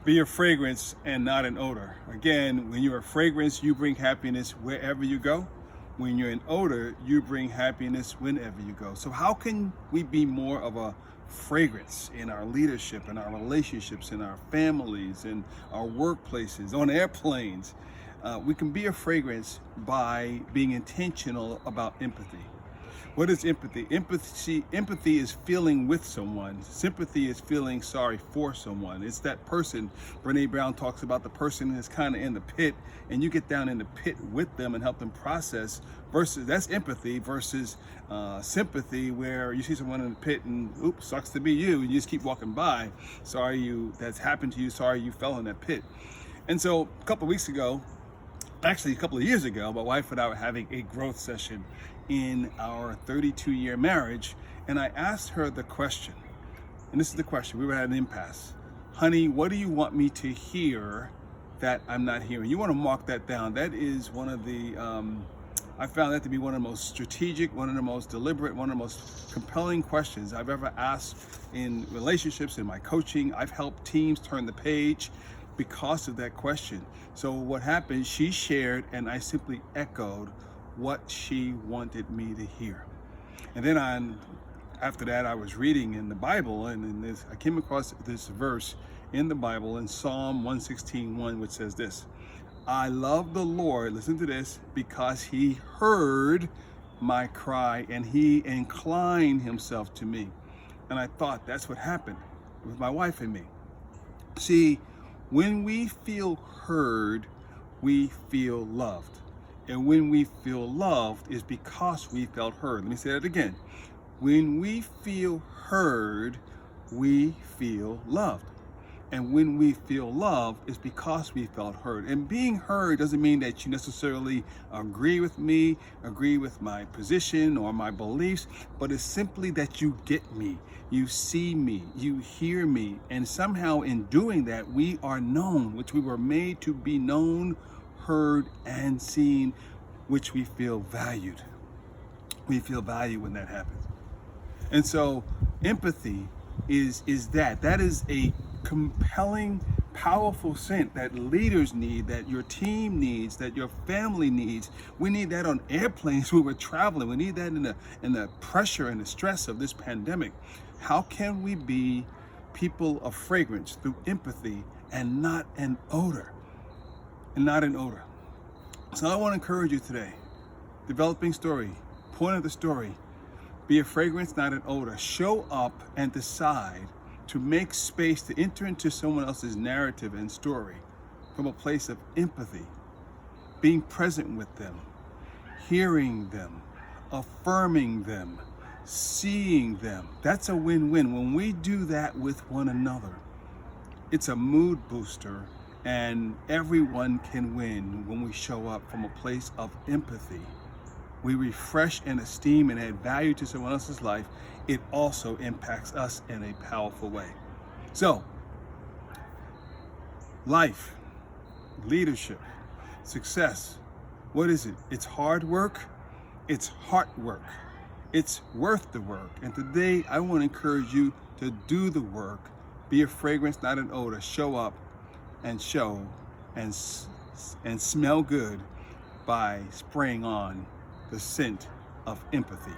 Be a fragrance and not an odor. Again, when you're a fragrance, you bring happiness wherever you go. When you're an odor, you bring happiness whenever you go. So how can we be more of a fragrance in our leadership, in our relationships, in our families, in our workplaces, on airplanes? We can be a fragrance by being intentional about empathy. What is empathy? Empathy is feeling with someone. Sympathy is feeling sorry for someone. It's that person. Brene Brown talks about the person that's kind of in the pit, and you get down in the pit with them and help them process. Versus that's empathy versus sympathy, where you see someone in the pit and oops, sucks to be you, and you just keep walking by. Sorry that's happened to you. Sorry you fell in that pit. And so a couple of weeks ago, actually a couple of years ago, my wife and I were having a growth session in our 32-year marriage, and I asked her the question, and this is the question, we were at an impasse. Honey, what do you want me to hear that I'm not hearing? You want to mark that down. That is one of the, I found that to be one of the most strategic, one of the most deliberate, one of the most compelling questions I've ever asked in relationships, in my coaching. I've helped teams turn the page because of that question. So what happened, she shared and I simply echoed what she wanted me to hear. And then after that, I was reading in the Bible, and I came across this verse in the Bible in Psalm 116:1, which says this: I love the Lord, listen to this, because he heard my cry and he inclined himself to me. And I thought that's what happened with my wife and me. See, when we feel heard, we feel loved. And when we feel loved is because we felt heard. Let me say that again. When we feel heard, we feel loved. And when we feel loved, it's because we felt heard. And being heard doesn't mean that you necessarily agree with me, agree with my position or my beliefs, but it's simply that you get me, you see me, you hear me. And somehow in doing that, we are known, which we were made to be known, heard, and seen, which we feel valued. We feel valued when that happens. And so empathy is that. That is a compelling, powerful scent that leaders need, that your team needs, that your family needs. We need that on airplanes when we're traveling. We need that in the pressure and the stress of this pandemic. How can we be people of fragrance through empathy and not an odor? And not an odor. So I want to encourage you today. Developing story, point of the story. Be a fragrance, not an odor. Show up and decide to make space to enter into someone else's narrative and story from a place of empathy, being present with them, hearing them, affirming them, seeing them. That's a win-win. When we do that with one another, it's a mood booster, and everyone can win when we show up from a place of empathy. We refresh and esteem and add value to someone else's life. It also impacts us in a powerful way. So, life, leadership, success, what is it? It's hard work, it's heart work, it's worth the work. And today I want to encourage you to do the work. Be a fragrance, not an odor. Show up and show and smell good by spraying on the scent of empathy.